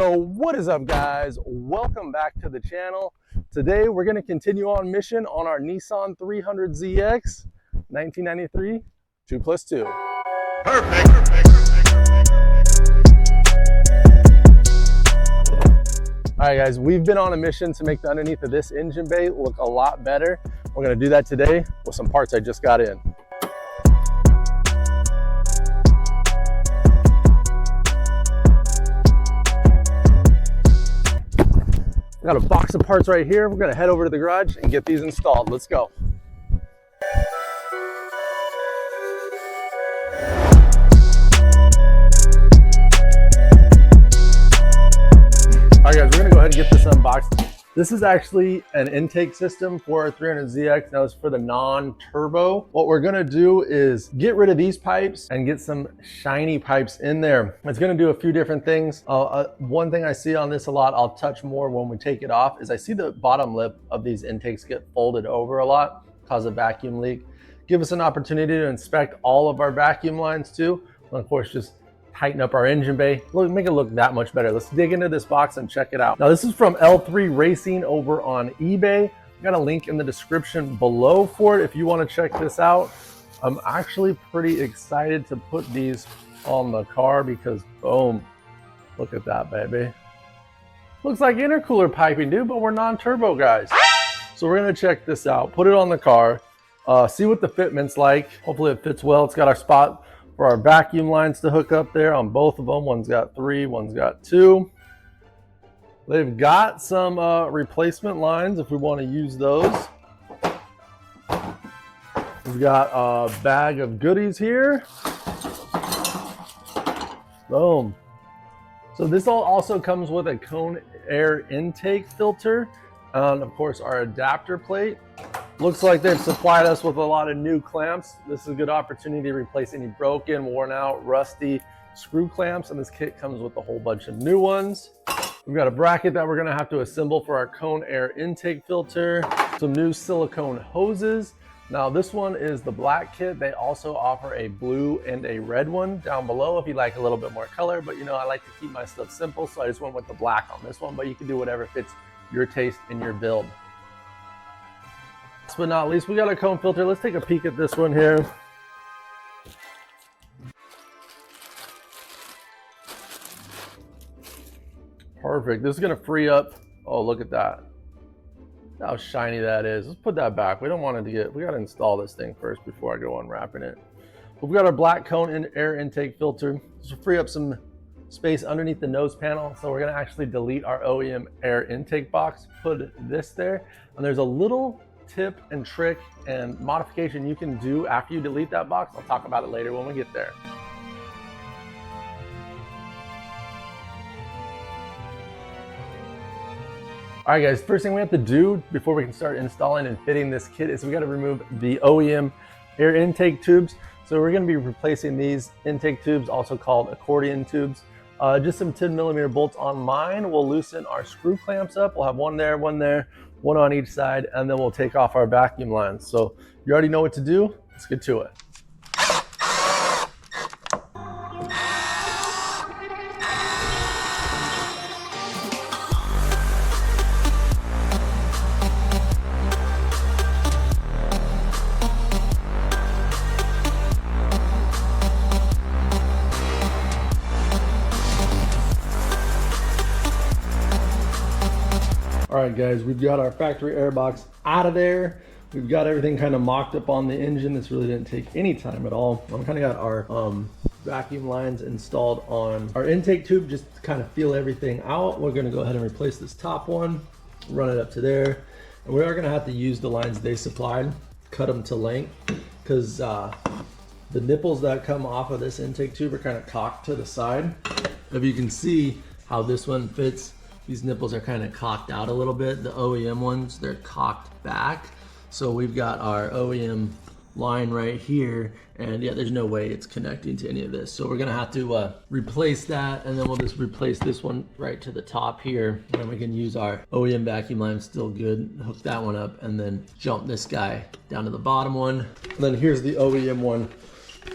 Yo, what is up guys? Welcome back to the channel. Today we're going to continue on mission on our Nissan 300ZX 1993 2+2. Perfect. Alright guys, we've been on a mission to make the underneath of this engine bay look a lot better. We're going to do that today with some parts I just got in. Got a box of parts right here. We're gonna head over to the garage and get these installed. Let's go. All right guys, we're gonna go ahead and get this unboxed. This is actually an intake system for our 300ZX. Now it's for the non-turbo. What we're gonna do is get rid of these pipes and get some shiny pipes in there. It's gonna do a few different things. One thing I see on this a lot, I'll touch more when we take it off, is I see the bottom lip of these intakes get folded over a lot, cause a vacuum leak. Give us an opportunity to inspect all of our vacuum lines too. And of course, just tighten up our engine bay, make it look that much better. Let's dig into this box and check it out. Now this is from L3 Racing over on eBay. I got a link in the description below for it if you want to check this out. I'm actually pretty excited to put these on the car because boom, look at that baby. Looks like intercooler piping, dude, but we're non-turbo guys. So we're gonna check this out, put it on the car, see what the fitment's like. Hopefully it fits well. It's got our spot for our vacuum lines to hook up there on both of them. One's got 3, one's got 2. They've got some replacement lines if we want to use those. We've got a bag of goodies here. Boom. So this all also comes with a cone air intake filter and of course our adapter plate. Looks like they've supplied us with a lot of new clamps. This is a good opportunity to replace any broken, worn out, rusty screw clamps, and this kit comes with a whole bunch of new ones. We've got a bracket that we're gonna have to assemble for our cone air intake filter, some new silicone hoses. Now this one is the black kit. They also offer a blue and a red one down below if you like a little bit more color, but you know, I like to keep my stuff simple, so I just went with the black on this one, but you can do whatever fits your taste and your build. Last but not least, we got a cone filter. Let's take a peek at this one here. Perfect. This is going to free up. Oh, look at that. How shiny that is. Let's put that back. We don't want it to get, we got to install this thing first before I go unwrapping it. We've got our black cone and air intake filter. This will free up some space underneath the nose panel. So we're going to actually delete our OEM air intake box, put this there. And there's a little tip and trick and modification you can do after you delete that box. I'll talk about it later when we get there. All right guys, first thing we have to do before we can start installing and fitting this kit is we got to remove the OEM air intake tubes. So we're going to be replacing these intake tubes, also called accordion tubes. Just some 10mm bolts on mine. We'll loosen our screw clamps up. We'll have one there, one on each side, and then we'll take off our vacuum lines. So you already know what to do. Let's get to it. All right guys, we've got our factory air box out of there. We've got everything kind of mocked up on the engine. This really didn't take any time at all. I'm kind of got our vacuum lines installed on our intake tube just to kind of feel everything out. We're gonna go ahead and replace this top one, run it up to there. And we are gonna have to use the lines they supplied, cut them to length, because the nipples that come off of this intake tube are kind of cocked to the side. If you can see how this one fits, these nipples are kind of cocked out a little bit. The OEM ones, they're cocked back. So we've got our OEM line right here, and yeah, there's no way it's connecting to any of this. So we're gonna have to replace that, and then we'll just replace this one right to the top here. And then we can use our OEM vacuum line, still good, hook that one up, and then jump this guy down to the bottom one. And then here's the OEM one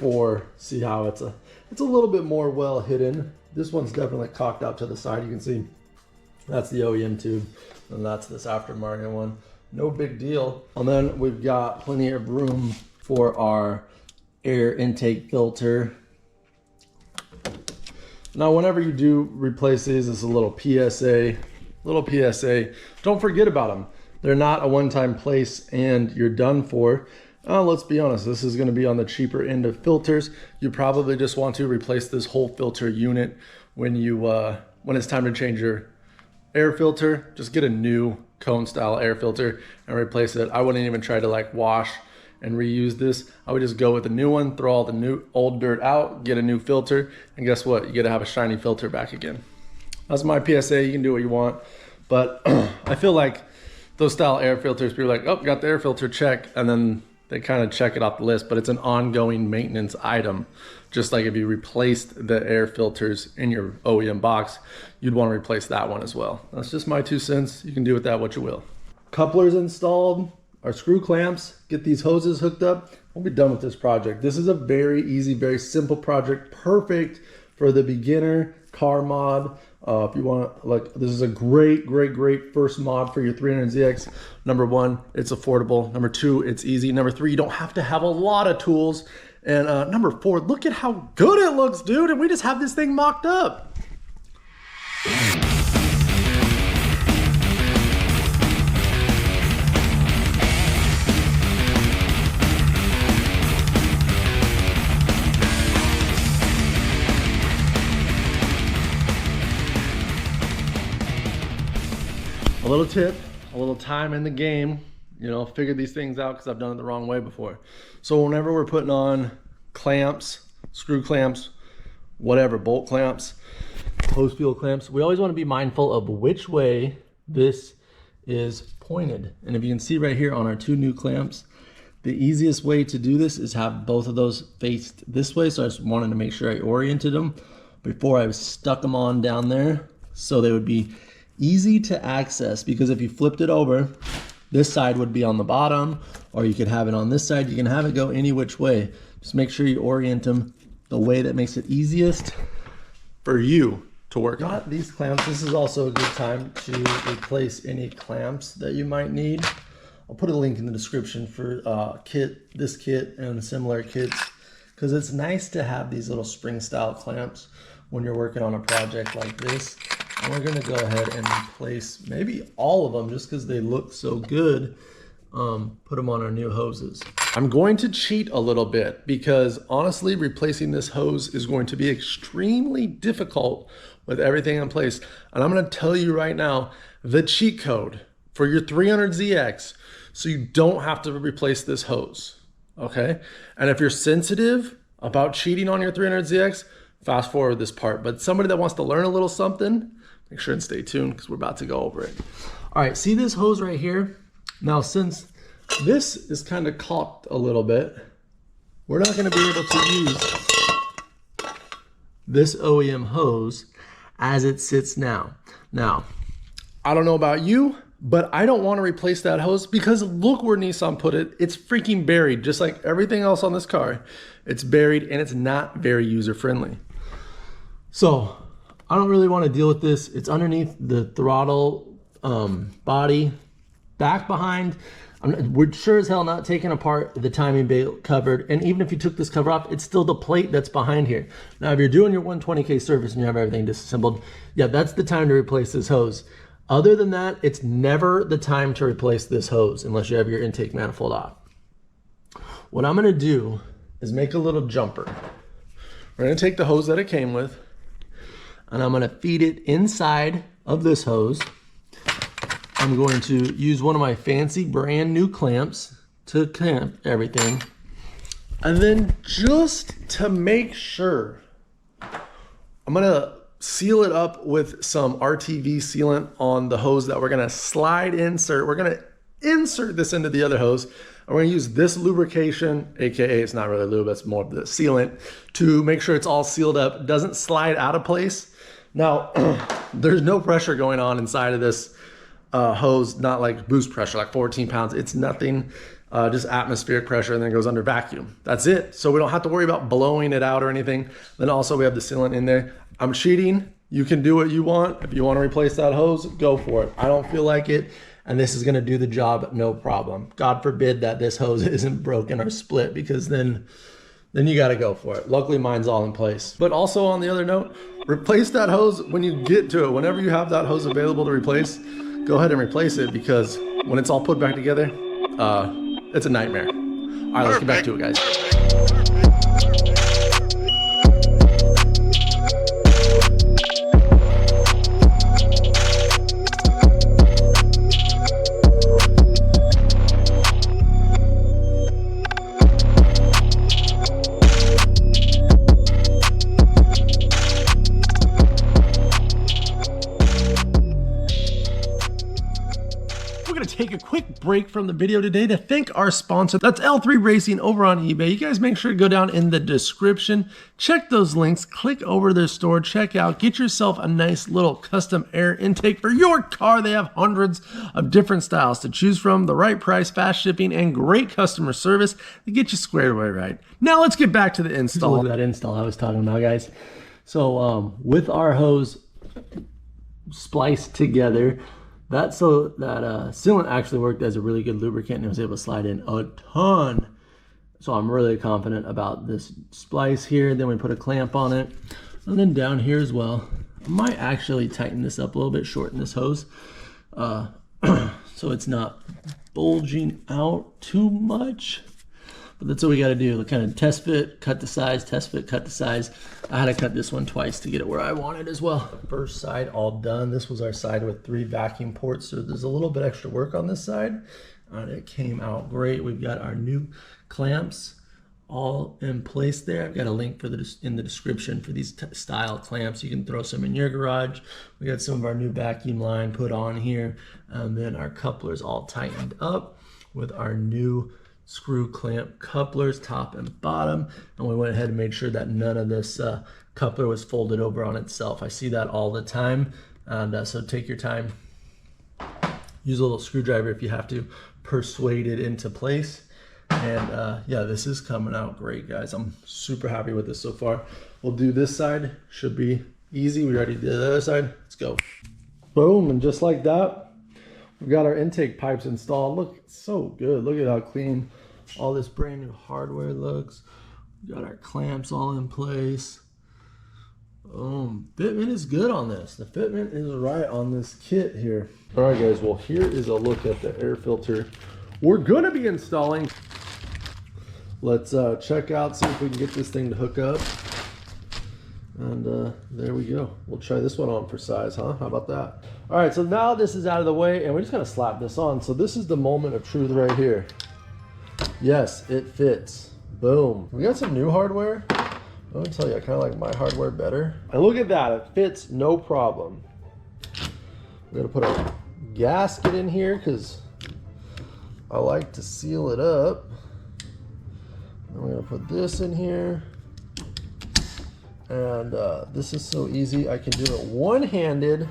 4. See how it's a little bit more well hidden. This one's definitely cocked out to the side. You can see that's the OEM tube, and that's this aftermarket one. No big deal. And then we've got plenty of room for our air intake filter. Now, whenever you do replace these, it's a little PSA. Don't forget about them. They're not a one-time place and you're done for. Let's be honest, this is gonna be on the cheaper end of filters. You probably just want to replace this whole filter unit when it's time to change your air filter. Just get a new cone style air filter and replace it. I wouldn't even try to like wash and reuse this. I would just go with a new one, throw all the new old dirt out, get a new filter, and guess what? You get to have a shiny filter back again. That's my PSA. You can do what you want, but I feel like those style air filters, people are like, oh, got the air filter, check, and then they kind of check it off the list, but it's an ongoing maintenance item. Just like if you replaced the air filters in your OEM box, you'd want to replace that one as well. That's just my 2 cents. You can do with that what you will. Couplers installed, our screw clamps, get these hoses hooked up. We'll be done with this project. This is a very easy, very simple project, perfect for the beginner car mod. If you want, like, this is a great first mod for your 300ZX. Number 1, it's affordable. Number 2, it's easy. Number 3, you don't have to have a lot of tools. And number 4, look at how good it looks, dude. And we just have this thing mocked up. A little tip, a little time in the game, you know, figure these things out because I've done it the wrong way before. So whenever we're putting on clamps, screw clamps, whatever, bolt clamps, hose fuel clamps, we always want to be mindful of which way this is pointed. And if you can see right here on our 2 new clamps, the easiest way to do this is have both of those faced this way. So I just wanted to make sure I oriented them before I stuck them on down there so they would be easy to access, because if you flipped it over, this side would be on the bottom, or you could have it on this side. You can have it go any which way. Just make sure you orient them the way that makes it easiest for you to work on. These clamps, this is also a good time to replace any clamps that you might need. I'll put a link in the description for this kit and similar kits, because it's nice to have these little spring style clamps when you're working on a project like this. And we're gonna go ahead and replace maybe all of them just because they look so good. Put them on our new hoses. I'm going to cheat a little bit because honestly, replacing this hose is going to be extremely difficult with everything in place. And I'm gonna tell you right now, the cheat code for your 300ZX, so you don't have to replace this hose, okay? And if you're sensitive about cheating on your 300ZX, fast forward this part. But somebody that wants to learn a little something, make sure and stay tuned because we're about to go over it. All right, see this hose right here? Now, since this is kind of caulked a little bit, we're not gonna be able to use this OEM hose as it sits now. Now, I don't know about you, but I don't want to replace that hose because look where Nissan put it. It's freaking buried, just like everything else on this car. It's buried and it's not very user-friendly. So I don't really want to deal with this. It's underneath the throttle body, back behind. We're sure as hell not taking apart the timing belt covered. And even if you took this cover off, it's still the plate that's behind here. Now, if you're doing your 120K service and you have everything disassembled, yeah, that's the time to replace this hose. Other than that, it's never the time to replace this hose unless you have your intake manifold off. What I'm gonna do is make a little jumper. We're gonna take the hose that it came with, and I'm gonna feed it inside of this hose. I'm going to use one of my fancy brand new clamps to clamp everything. And then just to make sure, I'm gonna seal it up with some RTV sealant on the hose that we're gonna insert. We're gonna insert this into the other hose. And we're gonna use this lubrication, AKA it's not really lube, it's more of the sealant, to make sure it's all sealed up, doesn't slide out of place. Now, there's no pressure going on inside of this hose, not like boost pressure, like 14 pounds. It's nothing. just atmospheric pressure, and then it goes under vacuum. That's it. So we don't have to worry about blowing it out or anything. Then also we have the sealant in there. I'm cheating. You can do what you want. If you want to replace that hose, go for it. I don't feel like it, and this is going to do the job no problem. God forbid that this hose isn't broken or split, because then you got to go for it. Luckily, mine's all in place. But also on the other note, replace that hose when you get to it. Whenever you have that hose available to replace, go ahead and replace it, because when it's all put back together, it's a nightmare. All right, let's get back to it, guys. Take a quick break from the video today to thank our sponsor. That's L3 Racing over on eBay. You guys make sure to go down in the description, check those links, click over their store, check out, get yourself a nice little custom air intake for your car. They have hundreds of different styles to choose from, the right price, fast shipping, and great customer service to get you squared away right. Now let's get back to the install. Look at that install I was talking about, guys. So with our hose spliced together, that sealant actually worked as a really good lubricant, and it was able to slide in a ton. So I'm really confident about this splice here. Then we put a clamp on it, and then down here as well. I might actually tighten this up a little bit, shorten this hose, so it's not bulging out too much. But that's what we got to do. Kind of test fit, cut the size, test fit, cut the size. I had to cut this one twice to get it where I wanted as well. First side all done. This was our side with 3 vacuum ports, so there's a little bit extra work on this side. It came out great. We've got our new clamps all in place there. I've got a link for in the description for these style clamps. You can throw some in your garage. We got some of our new vacuum line put on here, and then our couplers all tightened up with our new screw clamp couplers, top and bottom, and we went ahead and made sure that none of this coupler was folded over on itself. I see that all the time, and so take your time. Use a little screwdriver if you have to, persuade it into place. And yeah, this is coming out great, guys. I'm super happy with this so far. We'll do this side, should be easy. We already did the other side. Let's go. Boom, and just like that, we've got our intake pipes installed. Look, it's so good. Look at how clean all this brand new hardware looks. We got our clamps all in place. Fitment is good on this. The fitment is right on this kit here. All right, guys, well, here is a look at the air filter we're gonna be installing. Let's check out, see if we can get this thing to hook up. And there we go. We'll try this one on for size, huh? How about that? All right, so now this is out of the way, and we're just gonna slap this on. So this is the moment of truth right here. Yes, it fits. Boom. We got some new hardware. Let me tell you, I kind of like my hardware better. And look at that, it fits no problem. We're gonna put a gasket in here because I like to seal it up. And we're gonna put this in here. And this is so easy. I can do it one-handed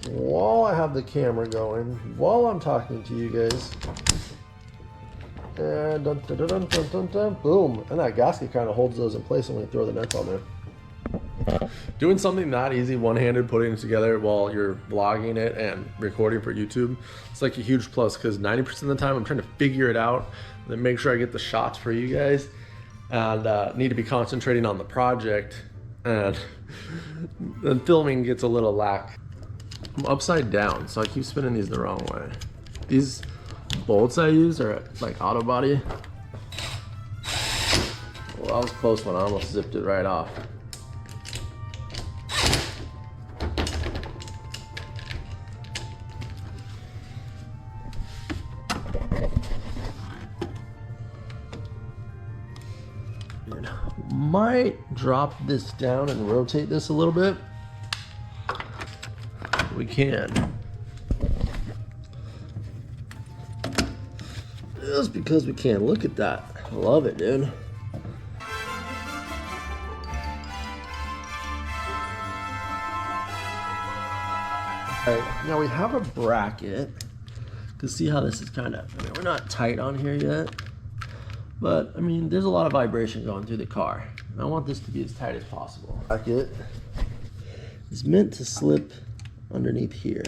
while I have the camera going, while I'm talking to you guys. And dun, dun, dun, dun, dun, dun, dun, boom. And that gasket kind of holds those in place when we throw the nuts on there. Doing something that easy, one-handed, putting it together while you're vlogging it and recording for YouTube, it's like a huge plus, because 90% of the time I'm trying to figure it out and then make sure I get the shots for you guys, and need to be concentrating on the project, and then filming gets a little lack. I'm upside down, so I keep spinning these the wrong way. These bolts I use are like auto body. Well, that was a close one. I almost zipped it right off. Might drop this down and rotate this a little bit. We can. Just because we can. Look at that. I love it, dude. Alright, now we have a bracket. Because see how this is kind of, I mean, we're not tight on here yet, but I mean, there's a lot of vibration going through the car. And I want this to be as tight as possible. Bracket is meant to slip underneath here,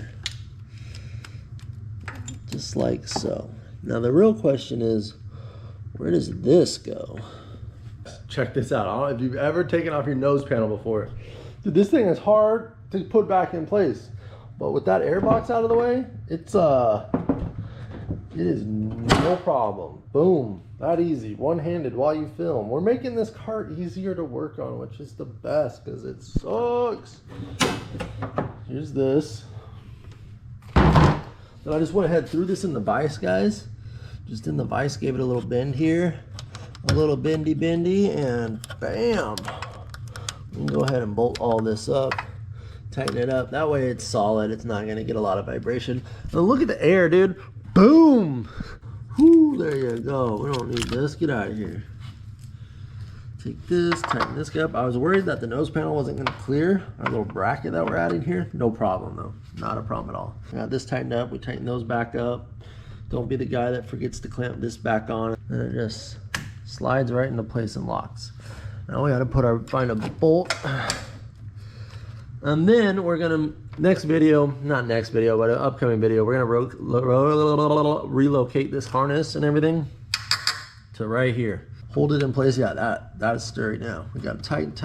just like so. Now the real question is, where does this go? Check this out. I don't know if you've ever taken off your nose panel before. Dude, this thing is hard to put back in place. But with that air box out of the way, it is no problem. Boom, that easy, one-handed while you film. We're making this cart easier to work on, which is the best because it sucks. Here's this. Then I just went ahead, threw this in the vise, guys. Just in the vise, gave it a little bend here. A little bendy, and bam. We can go ahead and bolt all this up. Tighten it up. That way it's solid. It's not going to get a lot of vibration. And look at the air, dude. Boom. Whoo, there you go. We don't need this. Get out of here. Take this, tighten this up. I was worried that the nose panel wasn't going to clear. Our little bracket that we're adding here. No problem, though. Not a problem at all. Got this tightened up. We tighten those back up. Don't be the guy that forgets to clamp this back on. And it just slides right into place and locks. Now we got to find a bolt. And then we're gonna, not next video, but an upcoming video, we're gonna relocate this harness and everything to right here. Hold it in place. Yeah, that is sturdy now. We got tight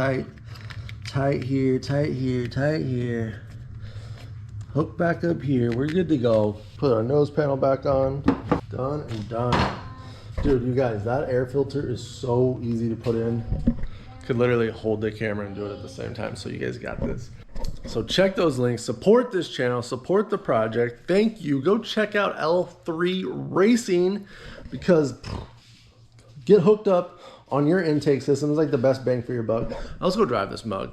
here, tight here. Hook back up here. We're good to go. Put our nose panel back on. Done and done. Dude, you guys, that air filter is so easy to put in. Could literally hold the camera and do it at the same time, so you guys got this. So check those links, support this channel, support the project. Thank you. Go check out L3 Racing, because get hooked up on your intake system is like the best bang for your buck. Let's go drive this mug.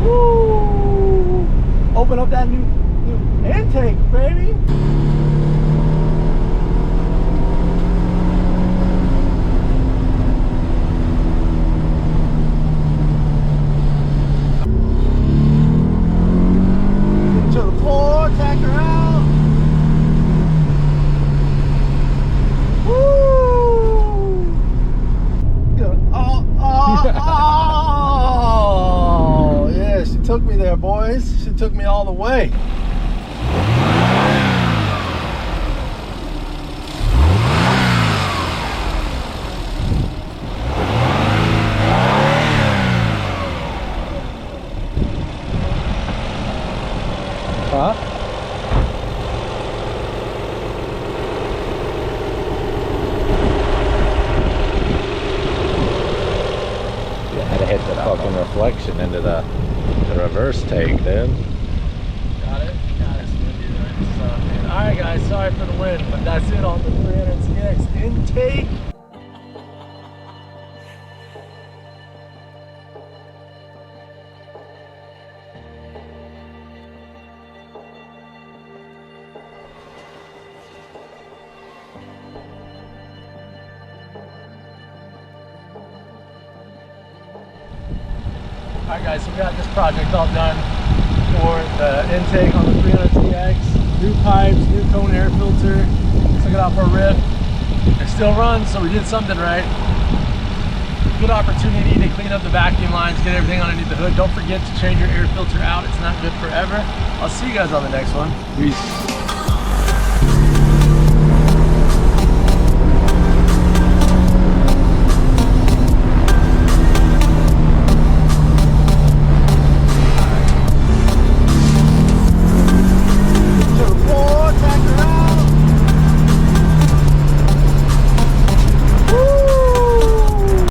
Woo! Open up that new intake, baby. Took me there, boys. She took me all the way. Huh? You had to hit the fucking reflection into the reverse take, dude. Got it? Got it. Alright guys, sorry for the wind, but that's it on the 300ZX intake. Alright guys, so we got this project all done for the intake on the 300ZX. New pipes, new cone air filter. Took it out for a rip. It still runs, so we did something right. Good opportunity to clean up the vacuum lines, get everything underneath the hood. Don't forget to change your air filter out. It's not good forever. I'll see you guys on the next one. Peace.